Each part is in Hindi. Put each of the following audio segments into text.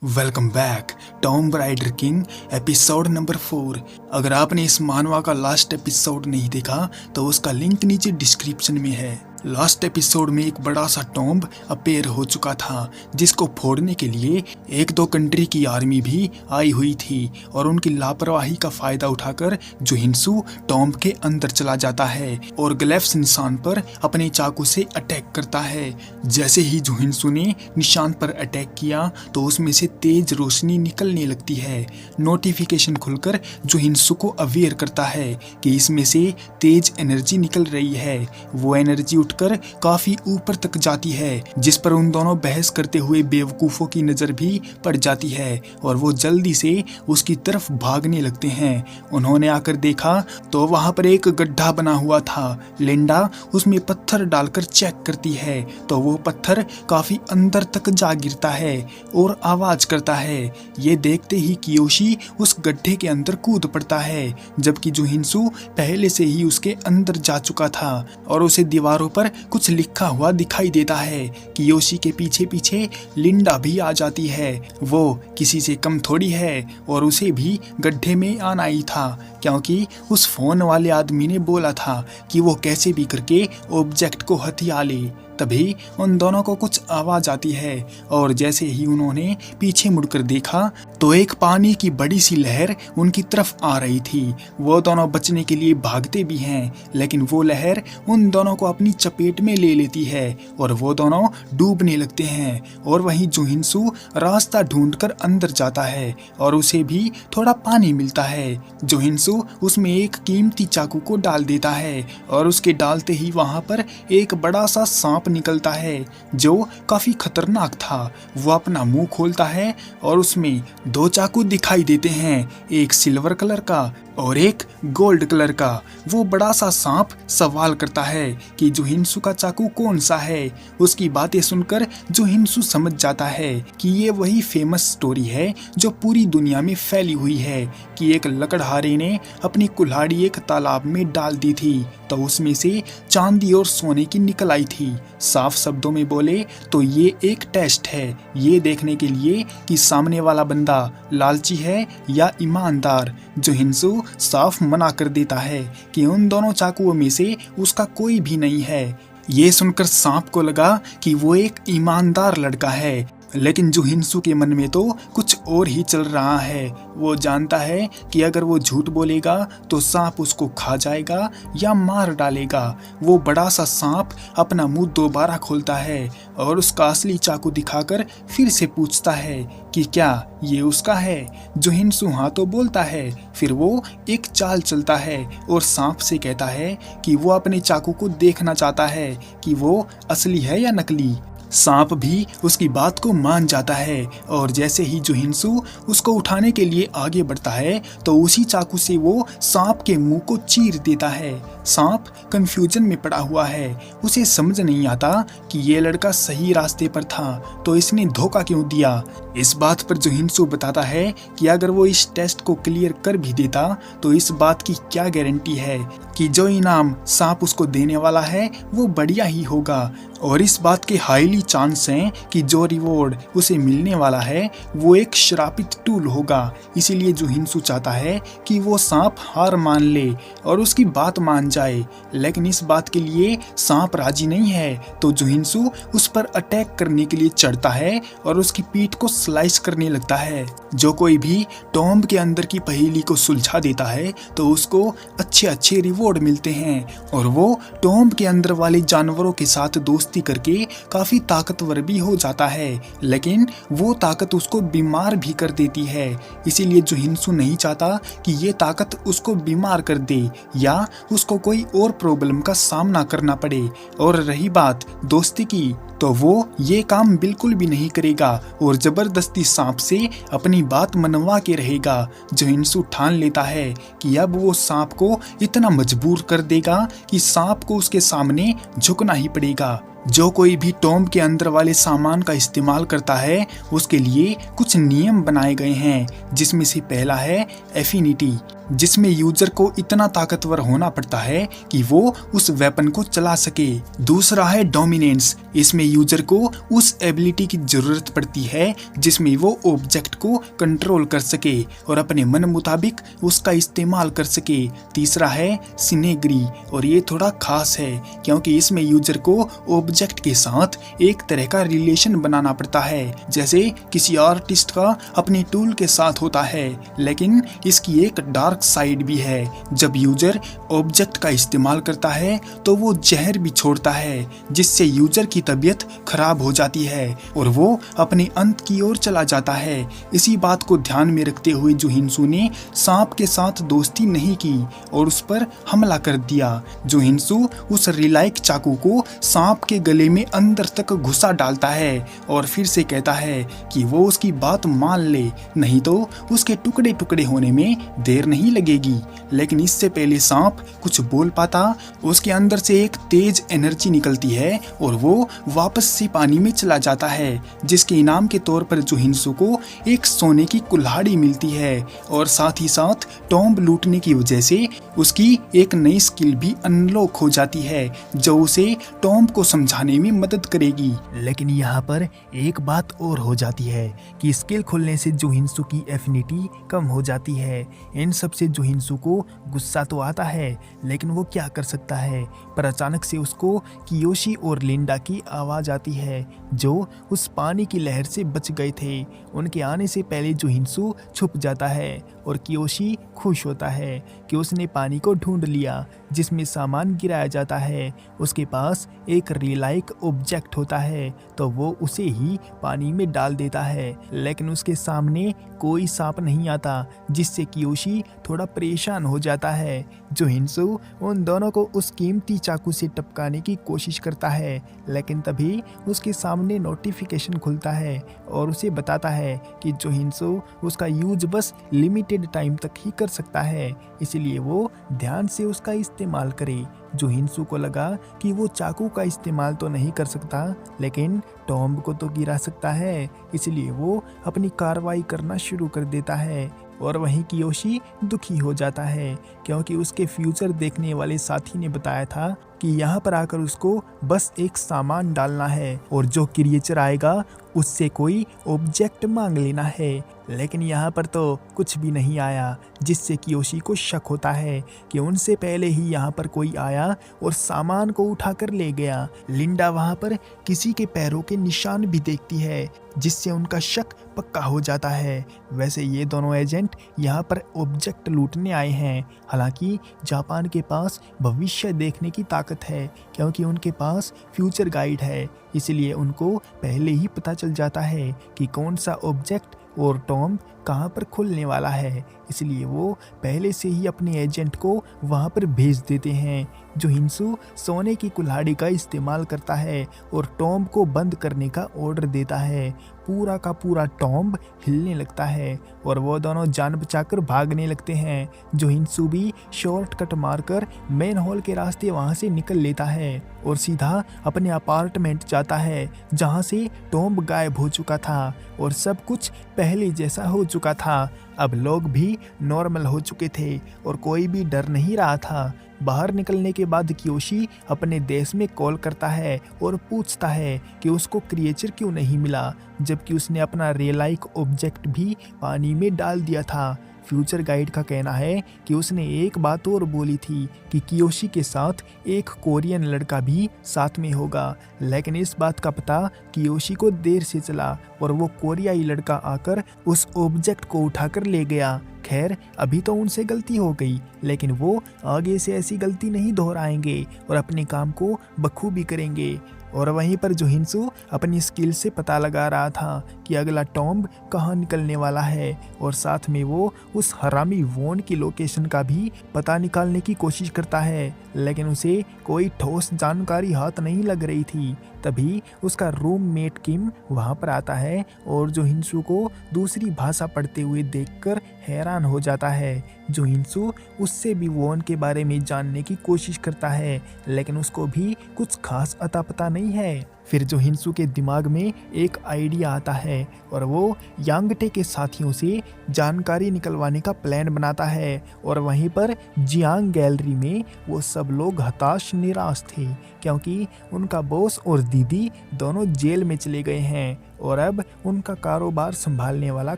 Welcome back Tom rider king episode number 4। अगर आपने इस मानवा का लास्ट एपिसोड नहीं देखा तो उसका लिंक नीचे डिस्क्रिप्शन में है। लास्ट एपिसोड में एक बड़ा सा टॉम्ब अपेयर हो चुका था जिसको फोड़ने के लिए एक दो कंट्री की आर्मी भी आई हुई थी और उनकी लापरवाही का फायदा उठाकर जोहिंसू टॉम्ब के अंदर चला जाता है और ग्लेफ्स निशान पर अपने चाकू से अटैक करता है। जैसे ही जोहिंसू ने निशान पर अटैक किया तो उसमें से तेज रोशनी निकलने लगती है। नोटिफिकेशन खुलकर जोहिंसू को अवेयर करता है कि इसमें से तेज एनर्जी निकल रही है। वो एनर्जी उठकर काफी ऊपर तक जाती है जिस पर उन दोनों बहस करते हुए बेवकूफों की नजर भी पड़ जाती है और वो जल्दी से उसकी तरफ भागने लगते हैं। उन्होंने आकर देखा तो वहां पर एक गड्ढा बना हुआ था। लिंडा उसमें पत्थर डालकर चेक करती है तो वो पत्थर काफी अंदर तक जा गिरता है और आवाज करता है। ये देखते ही कियोशी उस गड्ढे के अंदर कूद पड़ता है जबकि जोहिंसू पहले से ही उसके अंदर जा चुका था और उसे दीवारों पर कुछ लिखा हुआ दिखाई देता है। कियोशी के पीछे पीछे लिंडा भी आ जाती है। वो किसी से कम थोड़ी है और उसे भी गड्ढे में आना ही था क्योंकि उस फोन वाले आदमी ने बोला था कि वो कैसे भी करके ऑब्जेक्ट को हथिया ले। तभी उन दोनों को कुछ आवाज आती है और जैसे ही उन्होंने पीछे मुड़कर देखा तो एक पानी की बड़ी सी लहर उनकी तरफ आ रही थी। वो दोनों बचने के लिए भागते भी हैं लेकिन वो लहर उन दोनों को अपनी चपेट में ले लेती है और वो दोनों डूबने लगते हैं। और वहीं जोहिंसू रास्ता ढूंढकर अंदर जाता है और उसे भी थोड़ा पानी मिलता है। जोहिंसू उसमें एक कीमती चाकू को डाल देता है और उसके डालते ही वहां पर एक बड़ा सा सांप निकलता है जो काफी खतरनाक था। वो अपना मुंह खोलता है और उसमें दो चाकू दिखाई देते हैं, एक सिल्वर कलर का और एक गोल्ड कलर का। वो बड़ा सा सांप सवाल करता है कि जोहिंसू का चाकू कौन सा है। उसकी बातें सुनकर जोहिंसू समझ जाता है कि ये वही फेमस स्टोरी है जो पूरी दुनिया में फैली हुई है कि एक लकड़हारे ने अपनी कुल्हाड़ी एक तालाब में डाल दी थी तो उसमें से चांदी और सोने की निकल आई थी। साफ शब्दों में बोले तो ये एक टेस्ट है ये देखने के लिए कि सामने वाला बंदा लालची है या ईमानदार। जोहिंसू साफ मना कर देता है कि उन दोनों चाकुओं में से उसका कोई भी नहीं है। ये सुनकर सांप को लगा कि वो एक ईमानदार लड़का है लेकिन जोहिंसू के मन में तो कुछ और ही चल रहा है। वो जानता है कि अगर वो झूठ बोलेगा तो सांप उसको खा जाएगा या मार डालेगा। वो बड़ा सा सांप अपना मुंह दोबारा खोलता है और उसका असली चाकू दिखाकर फिर से पूछता है कि क्या ये उसका है। जोहिंसू हाँ तो बोलता है। फिर वो एक चाल चलता है और सांप से कहता है कि वो अपने चाकू को देखना चाहता है कि वो असली है या नकली। सांप भी उसकी बात को मान जाता है और जैसे ही जोहिंसू उसको उठाने के लिए आगे बढ़ता है तो उसी चाकू से वो सांप के मुंह को चीर देता है। सांप कंफ्यूजन में पड़ा हुआ है, उसे समझ नहीं आता कि ये लड़का सही रास्ते पर था तो इसने धोखा क्यों दिया। इस बात पर जोहिंसू बताता है कि अगर वो इस टेस्ट को क्लियर कर भी देता तो इस बात की क्या गारंटी है कि जो इनाम सांप उसको देने वाला है वो बढ़िया ही होगा और इस बात के हाईली चांस हैं कि जो रिवॉर्ड उसे मिलने वाला है वो एक श्रापित टूल होगा। इसीलिए जोहिंसू चाहता है कि वो सांप हार मान ले और उसकी बात मान जाए लेकिन इस बात के लिए सांप राजी नहीं है तो जोहिंसू उस पर अटैक करने के लिए चढ़ता है और उसकी पीठ को स्लाइस करने लगता है। जो कोई भी टॉम्ब के अंदर की पहेली को सुलझा देता है तो उसको अच्छे अच्छे रिवॉर्ड मिलते हैं और वो टॉम्ब के अंदर वाले जानवरों के साथ दोस्ती करके काफी ताकतवर भी हो जाता है लेकिन वो ताकत उसको बीमार भी कर देती है। इसीलिए जोहिंसू नहीं चाहता कि ये ताकत उसको बीमार कर दे या उसको कोई और प्रॉब्लम का सामना करना पड़े। और रही बात दोस्ती की तो वो ये काम बिल्कुल भी नहीं करेगा और जबरदस्ती सांप से अपनी बात मनवा के रहेगा। जोहिंसू ठान लेता है कि अब वो सांप को इतना मजबूर कर देगा कि सांप को उसके सामने झुकना ही पड़ेगा। जो कोई भी टॉम्ब के अंदर वाले सामान का इस्तेमाल करता है उसके लिए कुछ नियम बनाए गए हैं जिसमें से पहला है एफिनिटी। जिसमें यूजर को इतना ताकतवर होना पड़ता है कि वो उस वेपन को चला सके। दूसरा है डोमिनेंस। इसमें यूजर को उस एबिलिटी की जरूरत पड़ती है जिसमें वो ऑब्जेक्ट को कंट्रोल कर सके और अपने मन मुताबिक उसका इस्तेमाल कर सके। तीसरा है सिनेग्री, और ये थोड़ा खास है क्योंकि इसमें यूजर को ऑब्जेक्ट के साथ एक तरह का रिलेशन बनाना पड़ता है, जैसे किसी आर्टिस्ट का अपने टूल के साथ होता है। लेकिन इसकी एक डार्क साइड भी है। जब यूजर ऑब्जेक्ट का इस्तेमाल करता है तो वो जहर भी छोड़ता है, जिससे यूजर की तबीयत खराब हो जाती है और वो अपने अंत की ओर चला जाता है। इसी बात को ध्यान में रखते हुए जोहिंसू ने सांप के साथ दोस्ती नहीं की और उस पर हमला कर दिया। जोहिंसू उस रिलाइक चाकू को सांप के गले में अंदर तक घुसा डालता है और फिर से कहता है कि वो उसकी बात मान ले, नहीं तो उसके टुकड़े टुकड़े होने में देर नहीं लगेगी। लेकिन इससे पहले सांप कुछ बोल पाता, उसके अंदर से एक तेज एनर्जी निकलती है और वो वापस से पानी में चला जाता है, जिसके इनाम के तौर पर जोहिंसू को एक सोने की कुल्हाड़ी मिलती है और साथ ही साथ टॉम्ब लूटने की वजह से उसकी एक नई स्किल भी अनलॉक हो जाती है जो उसे टॉम्ब को समझाने में मदद करेगी। लेकिन यहाँ पर एक बात और हो जाती है कि स्किल खोलने से जोहिंसू की एफिनिटी कम हो जाती है। इन सब से जोहिंसू को गुस्सा तो आता है, लेकिन वो क्या कर सकता है। पर अचानक से उसको कियोशी और लिंडा की आवाज़ आती है जो उस पानी की लहर से बच गए थे। उनके आने से पहले जोहिंसू छुप जाता है और कियोशी खुश होता है कि उसने पानी को ढूंढ लिया जिसमें सामान गिराया जाता है। उसके पास एक रिलाइक ऑब्जेक्ट होता है तो वो उसे ही पानी में डाल देता है, लेकिन उसके सामने कोई सांप नहीं आता, जिससे कियोशी थोड़ा परेशान हो जाता है। जोहिंसू उन दोनों को उस कीमती चाकू से टपकाने की कोशिश करता है, लेकिन तभी उसके सामने नोटिफिकेशन खुलता है और उसे बताता है कि जोहिंसू उसका यूज बस लिमिटेड टाइम तक ही कर सकता है, इसलिए वो ध्यान से उसका इस्तेमाल करे। जोहिंसू को लगा कि वो चाकू का इस्तेमाल तो नहीं कर सकता, लेकिन टॉम्ब को तो गिरा सकता है, इसलिए वो अपनी कार्रवाई करना शुरू कर देता है। और वहीं कियोशी दुखी हो जाता है क्योंकि उसके फ्यूचर देखने वाले साथी ने बताया था कि यहाँ पर आकर उसको बस एक सामान डालना है और जो क्रिएचर आएगा उससे कोई ऑब्जेक्ट मांग लेना है। लेकिन यहाँ पर तो कुछ भी नहीं आया, जिससे कियोशी को शक होता है कि उनसे पहले ही यहाँ पर कोई आया और सामान को उठाकर ले गया। लिंडा वहाँ पर किसी के पैरों के निशान भी देखती है, जिससे उनका शक पक्का हो जाता है। वैसे ये दोनों एजेंट यहाँ पर ऑब्जेक्ट लूटने आए हैं। हालांकि जापान के पास भविष्य देखने की ताकत है क्योंकि उनके पास फ्यूचर गाइड है, इसलिए उनको पहले ही पता चल जाता है कि कौन सा ऑब्जेक्ट और टॉम्ब कहाँ पर खुलने वाला है, इसलिए वो पहले से ही अपने एजेंट को वहाँ पर भेज देते हैं। जोहिंसू सोने की कुल्हाड़ी का इस्तेमाल करता है और टॉम्ब को बंद करने का ऑर्डर देता है। पूरा का पूरा टॉम्ब हिलने लगता है और वो दोनों जान बचाकर भागने लगते हैं। जोहिंसू भी शॉर्टकट मारकर मेन हॉल के रास्ते वहाँ से निकल लेता है और सीधा अपने अपार्टमेंट जाता है जहाँ से टॉम्ब गायब हो चुका था और सब कुछ पहले जैसा हो चुका था। अब लोग भी नॉर्मल हो चुके थे और कोई भी डर नहीं रहा था। बाहर निकलने के बाद कियोशी अपने देश में कॉल करता है और पूछता है कि उसको क्रिएचर क्यों नहीं मिला, जबकि उसने अपना रियलाइक ऑब्जेक्ट भी पानी में डाल दिया था। फ्यूचर गाइड का कहना है कि उसने एक बात और बोली थी कि कियोशी के साथ एक कोरियन लड़का भी साथ में होगा, लेकिन इस बात का पता कियोशी को देर से चला और वो कोरियाई लड़का आकर उस ऑब्जेक्ट को उठाकर ले गया। खैर अभी तो उनसे गलती हो गई, लेकिन वो आगे से ऐसी गलती नहीं दोहराएंगे और अपने काम को बखूबी करेंगे। और वहीं पर जोहिंसू अपनी स्किल से पता लगा रहा था कि अगला टॉम्ब कहाँ निकलने वाला है और साथ में वो उस हरामी वॉन की लोकेशन का भी पता निकालने की कोशिश करता है, लेकिन उसे कोई ठोस जानकारी हाथ नहीं लग रही थी। तभी उसका रूममेट किम वहाँ पर आता है और जोहिंसू को दूसरी भाषा पढ़ते हुए देखकर हैरान हो जाता है। जोहिंसू उससे भी वॉन के बारे में जानने की कोशिश करता है, लेकिन उसको भी कुछ खास अता पता नहीं नहीं है। फिर जो हिंसू के दिमाग में एक आइडिया आता है और वो यांगटे के साथियों से जानकारी निकलवाने का प्लान बनाता है। और वहीं पर जियांग गैलरी में वो सब लोग हताश निराश थे क्योंकि उनका बॉस और दीदी दोनों जेल में चले गए हैं और अब उनका कारोबार संभालने वाला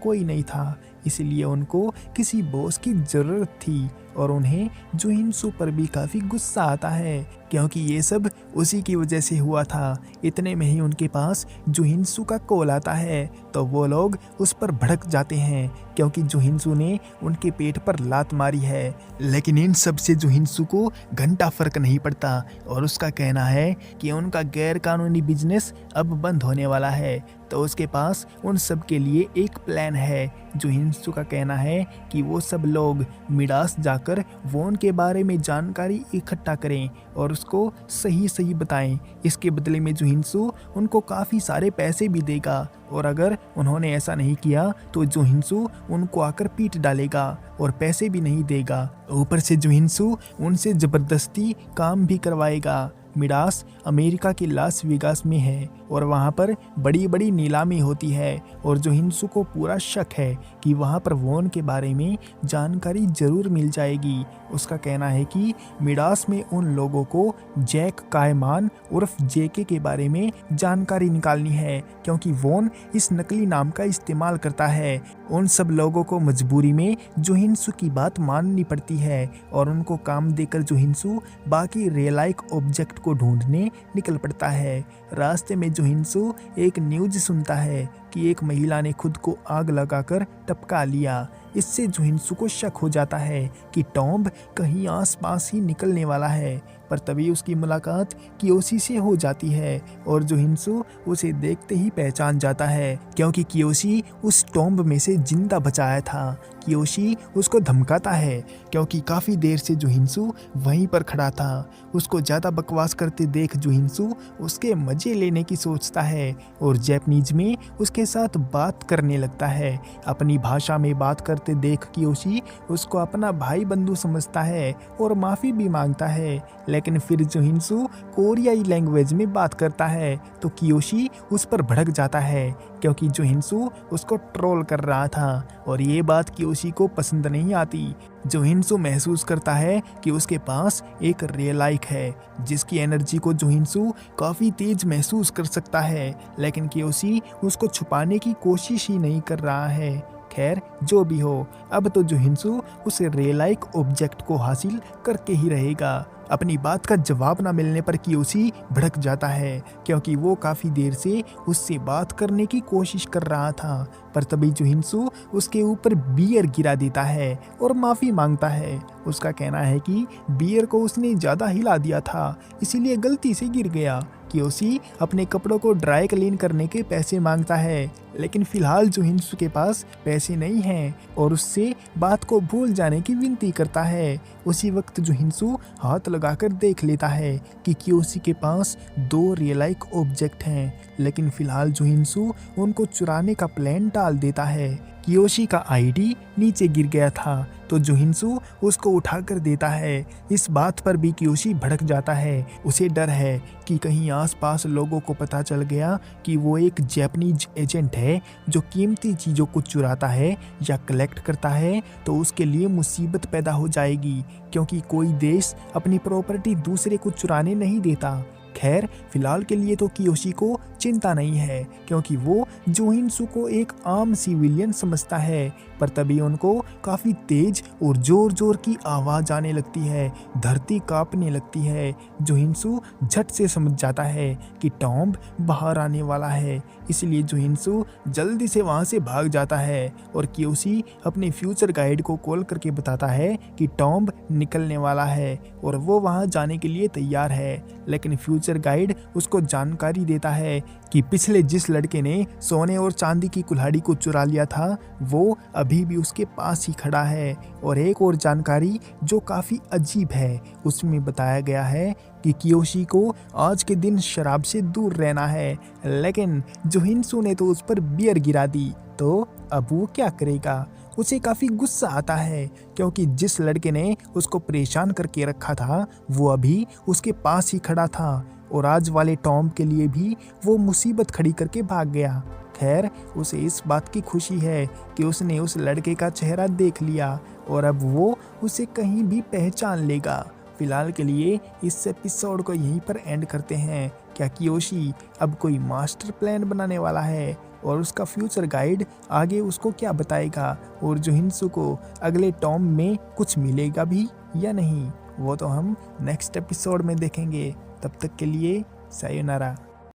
कोई नहीं था। इसलिए उनको किसी बॉस की ज़रूरत थी और उन्हें जुहिनसू पर भी काफ़ी गुस्सा आता है क्योंकि ये सब उसी की वजह से हुआ था। इतने में ही उनके पास जुहिनसू का कॉल आता है तो वो लोग उस पर भड़क जाते हैं क्योंकि जुहिनसू ने उनके पेट पर लात मारी है। लेकिन इन सब से जुहिनसू को घंटा फर्क नहीं पड़ता और उसका कहना है कि उनका गैर कानूनी बिजनेस अब बंद होने वाला है। तो उसके पास उन सब के लिए एक प्लान है। जुहिनसू का कहना है कि वो सब लोग मिडास जाकर वोन के बारे में जानकारी इकट्ठा करें और उसको सही सही बताएं। इसके बदले में जुहिनसू उनको काफ़ी सारे पैसे भी देगा और अगर उन्होंने ऐसा नहीं किया तो जुहिनसू उनको आकर पीट डालेगा और पैसे भी नहीं देगा। ऊपर से जुहिनसू उनसे ज़बरदस्ती काम भी करवाएगा। मिडास अमेरिका के लास वेगास में है और वहाँ पर बड़ी बड़ी नीलामी होती है और जुहिनसू को पूरा शक है कि वहाँ पर वोन के बारे में जानकारी ज़रूर मिल जाएगी। उसका कहना है कि मिडास में उन लोगों को जैक कायमान उर्फ जेके के बारे में जानकारी निकालनी है क्योंकि वोन इस नकली नाम का इस्तेमाल करता है। उन सब लोगों को मजबूरी में जुहिनसू की बात माननी पड़ती है और उनको काम देकर जुहिनसू बाकी रियलाइक ऑब्जेक्ट को ढूंढने निकल पड़ता है। रास्ते में जुहिनसू एक न्यूज़ सुनता है कि एक महिला ने खुद को आग लगाकर टपका लिया। इससे जुहिनसू को शक हो जाता है कि टॉम्ब कहीं आसपास ही निकलने वाला है। पर तभी उसकी मुलाकात कियोशी से हो जाती है और जुहिनसू उसे देखते ही पहचान जाता है क्योंकि कियोशी उस टॉम्ब में से जिंदा बचाया था। कियोशी उसको धमकाता है क्योंकि काफ़ी देर से जुहिनसू वहीं पर खड़ा था। उसको ज़्यादा बकवास करते देख जुहिनसू उसके मज़े लेने की सोचता है और जापानीज में उसके साथ बात करने लगता है। अपनी भाषा में बात करते देख कियोशी उसको अपना भाई बंधु समझता है और माफ़ी भी मांगता है। लेकिन फिर जुहिनसू कोरियाई लैंग्वेज में बात करता है तो कियोशी उस पर भड़क जाता है क्योंकि जुहिनसू उसको ट्रोल कर रहा था और ये बात कियोशी को पसंद नहीं आती। जुहिनसू महसूस करता है कि उसके पास एक रियलाइक है जिसकी एनर्जी को जुहिनसू काफ़ी तेज महसूस कर सकता है, लेकिन कियोशी उसको छुपाने की कोशिश ही नहीं कर रहा है। खैर जो भी हो, अब तो जुहिनसू उस रियलाइक ऑब्जेक्ट को हासिल करके ही रहेगा। अपनी बात का जवाब न मिलने पर कियोशी भड़क जाता है क्योंकि वो काफ़ी देर से उससे बात करने की कोशिश कर रहा था। पर तभी जुहिनसू उसके ऊपर बियर गिरा देता है और माफ़ी मांगता है। उसका कहना है कि बियर को उसने ज़्यादा हिला दिया था इसीलिए गलती से गिर गया। कियोशी अपने कपड़ों को ड्राई क्लीन करने के पैसे मांगता है लेकिन फिलहाल जुहिनसू के पास पैसे नहीं हैं और उससे बात को भूल जाने की विनती करता है। उसी वक्त जुहिनसू हाथ लगाकर देख लेता है कि कियोशी के पास 2 रियलाइक ऑब्जेक्ट हैं, लेकिन फिलहाल जुहिनसू उनको चुराने का प्लान टाल देता है। कियोशी का आईडी नीचे गिर गया था तो जुहिनसू उसको उठाकर देता है। इस बात पर भी कियोशी भड़क जाता है। उसे डर है कि कहीं आसपास लोगों को पता चल गया कि वो एक जापानीज एजेंट है जो कीमती चीज़ों को चुराता है या कलेक्ट करता है तो उसके लिए मुसीबत पैदा हो जाएगी क्योंकि कोई देश अपनी प्रॉपर्टी दूसरे को चुराने नहीं देता। खैर फिलहाल के लिए तो कियोशी को चिंता नहीं है क्योंकि वो जुहिनसू को एक आम सिविलियन समझता है। पर तभी उनको काफ़ी तेज और जोर जोर की आवाज़ आने लगती है, धरती कांपने लगती है। जुहिनसू झट से समझ जाता है कि टॉम्ब बाहर आने वाला है, इसलिए जुहिनसू जल्दी से वहाँ से भाग जाता है और कियोशी अपने फ्यूचर गाइड को कॉल करके बताता है कि टॉम्ब निकलने वाला है और वो वहाँ जाने के लिए तैयार है। लेकिन फ्यूचर गाइड उसको जानकारी देता है कि पिछले जिस लड़के ने सोने और चांदी की कुल्हाड़ी को चुरा लिया था वो अभी भी उसके पास ही खड़ा है। और एक और जानकारी जो काफ़ी अजीब है, उसमें बताया गया है कि कियोशी को आज के दिन शराब से दूर रहना है, लेकिन जुहिनसू ने तो उस पर बियर गिरा दी तो अब वो क्या करेगा। उसे काफ़ी गुस्सा आता है क्योंकि जिस लड़के ने उसको परेशान करके रखा था वो अभी उसके पास ही खड़ा था और आज वाले टॉम के लिए भी वो मुसीबत खड़ी करके भाग गया। खैर, उसे इस बात की खुशी है कि उसने उस लड़के का चेहरा देख लिया और अब वो उसे कहीं भी पहचान लेगा। फिलहाल के लिए इस एपिसोड को यहीं पर एंड करते हैं। क्या कियोशी अब कोई मास्टर प्लान बनाने वाला है और उसका फ्यूचर गाइड आगे उसको क्या बताएगा, और जो हिंसू को अगले टॉम में कुछ मिलेगा भी या नहीं, वो तो हम नेक्स्ट एपिसोड में देखेंगे। तब तक के लिए सायोनारा।